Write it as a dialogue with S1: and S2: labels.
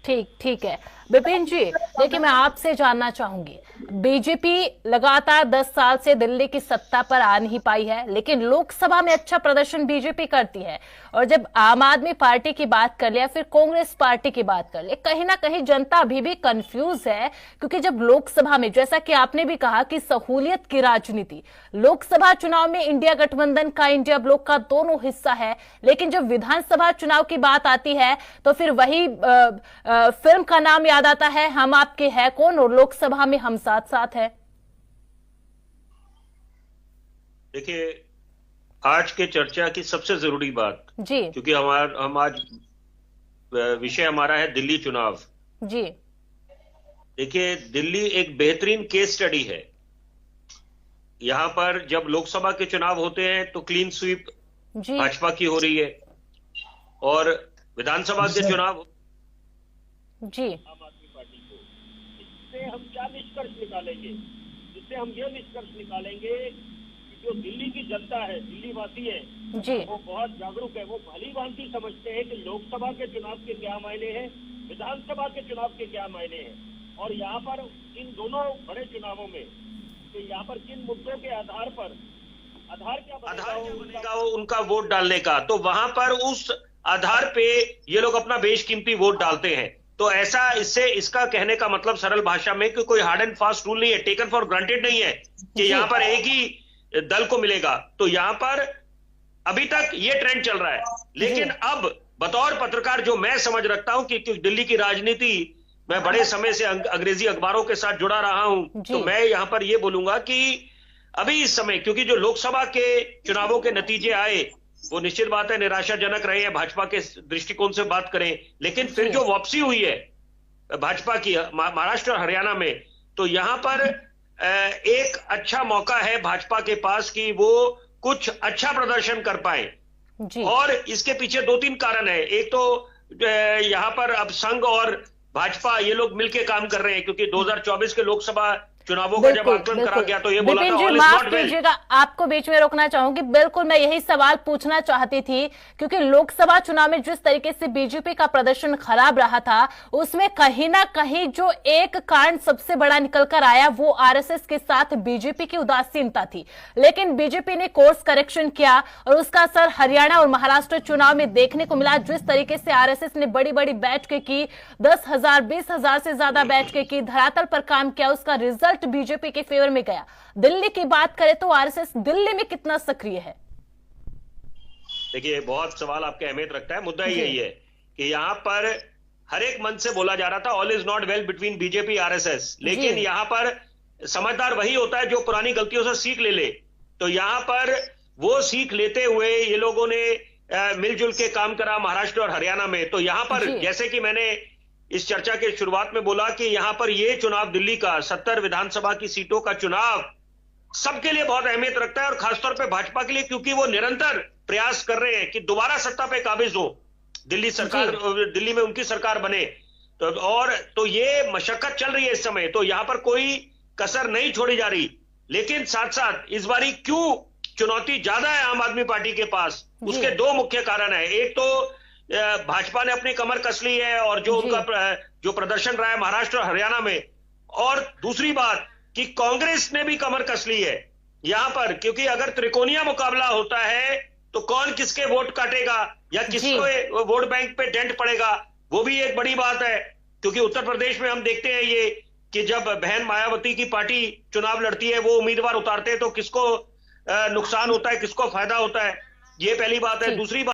S1: ठीक ठीक है। विपिन जी, देखिए मैं आपसे जानना चाहूंगी, बीजेपी लगातार 10 साल से दिल्ली की सत्ता पर आ नहीं पाई है, लेकिन लोकसभा में अच्छा प्रदर्शन बीजेपी करती है। और जब आम आदमी पार्टी की बात कर ले या फिर कांग्रेस पार्टी की बात कर ले, कहीं ना कहीं जनता अभी भी कंफ्यूज है। क्योंकि जब लोकसभा में, जैसा कि आपने भी कहा कि सहूलियत की राजनीति, लोकसभा चुनाव में इंडिया गठबंधन का, इंडिया ब्लॉक का दोनों हिस्सा है, लेकिन जब विधानसभा चुनाव की बात आती है तो फिर वही फिल्म का नाम याद आता है, हम आपके है कौन, और लोकसभा में हम साथ साथ है।
S2: देखिए, आज के चर्चा की सबसे जरूरी बात,
S1: जी
S2: क्योंकि हम आज विषय हमारा है दिल्ली चुनाव।
S1: जी
S2: देखिए, दिल्ली एक बेहतरीन केस स्टडी है। यहां पर जब लोकसभा के चुनाव होते हैं तो क्लीन स्वीप
S1: जी
S2: भाजपा की हो रही है, और विधानसभा के चुनाव
S1: जी
S3: आम आदमी पार्टी को। इससे हम क्या निष्कर्ष निकालेंगे? जिससे हम ये निष्कर्ष निकालेंगे कि जो दिल्ली की जनता है, दिल्ली वासी है,
S1: जी
S3: वो बहुत जागरूक है। वो भली भांति समझते हैं कि लोकसभा के चुनाव के क्या मायने हैं, विधानसभा के चुनाव के क्या मायने हैं, और यहाँ पर इन दोनों बड़े चुनावों में तो यहाँ पर किन मुद्दों के आधार पर आधार क्या
S2: बनेगा वो उनका वोट डालने का, तो वहां पर उस आधार पे ये लोग अपना बेशकीमती वोट डालते हैं। तो ऐसा, इसका कहने का मतलब सरल भाषा में कि कोई हार्ड एंड फास्ट रूल नहीं है, टेकन फॉर ग्रांटेड नहीं है कि यहाँ पर एक ही दल को मिलेगा। तो यहाँ पर अभी तक ये ट्रेंड चल रहा है। लेकिन अब बतौर पत्रकार जो मैं समझ रखता हूं कि दिल्ली की राजनीति, मैं बड़े समय से अंग्रेजी अखबारों के साथ जुड़ा रहा हूं, तो मैं यहां पर यह बोलूंगा कि अभी इस समय, क्योंकि जो लोकसभा के चुनावों के नतीजे आए वो निश्चित बात है निराशाजनक रहे हैं, भाजपा के दृष्टिकोण से बात करें। लेकिन फिर जो वापसी हुई है भाजपा की महाराष्ट्र और हरियाणा में, तो यहां पर एक अच्छा मौका है भाजपा के पास कि वो कुछ अच्छा प्रदर्शन कर पाए। और इसके पीछे दो तीन कारण है। एक तो यहां पर अब संघ और भाजपा ये लोग मिलके काम कर रहे हैं, क्योंकि 2024 के लोकसभा चुनावों का जब आकलन करा गया तो ये बोला था ऑल इज
S1: माफ
S2: नॉट वेल।
S1: कीजिएगा, आपको बीच में रोकना चाहूंगी। बिल्कुल मैं यही सवाल पूछना चाहती थी, क्योंकि लोकसभा चुनाव में जिस तरीके से बीजेपी का प्रदर्शन खराब रहा था, उसमें कहीं ना कहीं जो एक कारण सबसे बड़ा निकल कर आया वो आरएसएस के साथ बीजेपी की उदासीनता थी। लेकिन बीजेपी ने कोर्स करेक्शन किया और उसका असर हरियाणा और महाराष्ट्र चुनाव में देखने को मिला। जिस तरीके से आरएसएस ने बड़ी बड़ी बैठकें की, 10,000 20,000 से ज्यादा बैठकें की, धरातल पर काम किया, उसका रिजल्ट बीजेपी के फेवर में गया। दिल्ली की बात करें तो आरएसएस दिल्ली में कितना सक्रिय है?
S2: देखिए, बहुत सवाल आपके अहमियत रखता है। मुद्दा यही है कि यहां पर हर एक मंच से बोला जा रहा था all is not well between BJP RSS, लेकिन यहां पर समझदार वही होता है जो पुरानी गलतियों से सीख ले। तो यहां पर वो सीख लेते हुए ये लोगों ने मिलजुल के काम करा महाराष्ट्र और हरियाणा में। तो यहां पर जैसे कि मैंने इस चर्चा के शुरुआत में बोला कि यहां पर ये चुनाव दिल्ली का 70 विधानसभा की सीटों का चुनाव सबके लिए बहुत अहमियत रखता है, और खासतौर पे भाजपा के लिए, क्योंकि वो निरंतर प्रयास कर रहे हैं कि दोबारा सत्ता पे काबिज हो, दिल्ली सरकार, दिल्ली में उनकी सरकार बने। तो ये मशक्कत चल रही है इस समय, तो यहां पर कोई कसर नहीं छोड़ी जा रही। लेकिन साथ साथ इस बारी क्यों चुनौती ज्यादा है आम आदमी पार्टी के पास, उसके दो मुख्य कारण है। एक तो भाजपा ने अपनी कमर कस ली है और जो उनका जो प्रदर्शन रहा है महाराष्ट्र और हरियाणा में, और दूसरी बात कि कांग्रेस ने भी कमर कस ली है यहां पर, क्योंकि अगर त्रिकोणीय मुकाबला होता है तो कौन किसके वोट काटेगा या किसको वोट बैंक पे डेंट पड़ेगा, वो भी एक बड़ी बात है। क्योंकि उत्तर प्रदेश में हम देखते हैं ये कि जब बहन मायावती की पार्टी चुनाव लड़ती है, वो उम्मीदवार उतारते हैं, तो किसको नुकसान होता है, किसको फायदा होता है, ये पहली बात है। दूसरी बात